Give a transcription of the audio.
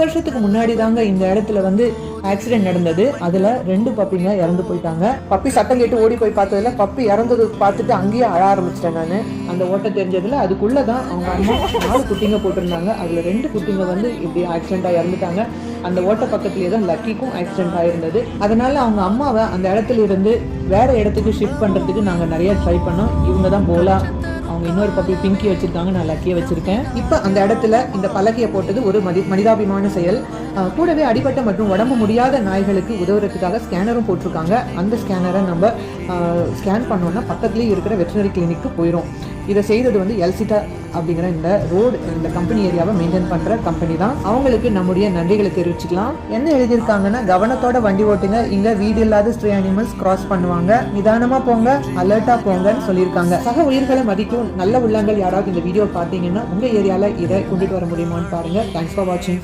வருஷத்துக்கு முன்னாடி தாங்க இந்த இடத்துல வந்து ஆக்சிடென்ட் நடந்தது. அதுல 2 பப்பிங்க இறந்து போயிட்டாங்க. பப்பி சத்தம் கேட்டு ஓடி போய் பார்த்ததுல பப்பி இறந்தது பார்த்துட்டு அங்கேயே அழ ஆரம்பிச்சிட்டேன் நான். அந்த ஓட்டை தெரிஞ்சதுல அதுக்குள்ளதான் அவங்க அம்மா 4 குட்டிங்க போட்டிருந்தாங்க. அதுல 2 குட்டிங்க வந்து இப்படி ஆக்சிடென்டா இறந்துட்டாங்க. அந்த ஓட்ட பக்கத்துலேயே தான் லக்கிக்கும் ஆக்சிடென்ட் ஆயிருந்தது. அதனால அவங்க அம்மாவை அந்த இடத்துல இருந்து வேற இடத்துக்கு ஷிஃப்ட் பண்றதுக்கு நாங்க நிறைய ட்ரை பண்ணோம். இவங்க தான் போலா, அவங்க இன்னொரு பப்பி பிங்கி வச்சிருக்காங்க, நான் லக்கியை வச்சிருக்கேன். இப்போ அந்த இடத்துல இந்த பலகையை போட்டது ஒரு மனிதாபிமான செயல். கூடவே அடிபட்ட மற்றும் உடம்பு முடியாத நாய்களுக்கு உதவுறதுக்காக ஸ்கேனரும் போட்டிருக்காங்க. அந்த ஸ்கேனரை நம்ம ஸ்கேன் பண்ணோம்னா பக்கத்துலேயே இருக்கிற வெட்டினரி கிளினிக்கு போயிடும். இதை செய்தது வந்து எல்சிட்டா அப்படிங்கிற இந்த கம்பெனி ஏரியாவை மெயின்டைன் பண்ற கம்பெனி தான். அவங்களுக்கு நம்முடைய நன்றிகளை தெரிவிச்சுக்கலாம். என்ன எழுதியிருக்காங்கன்னா, கவனத்தோட வண்டி ஓட்டுங்க, இங்க வீடு இல்லாத ஸ்ட்ரே அனிமல்ஸ் கிராஸ் பண்ணுவாங்க, நிதானமா போங்க, அலர்ட்டா போங்கன்னு சொல்லியிருக்காங்க. சக உயிர்களை மதிக்கும் நல்ல உள்ளங்கள் யாராவது இந்த வீடியோ பார்த்தீங்கன்னா உங்க ஏரியால இதை கொண்டுட்டு வர முடியுமான்னு பாருங்க. தேங்க்ஸ் ஃபார் வாட்சிங்.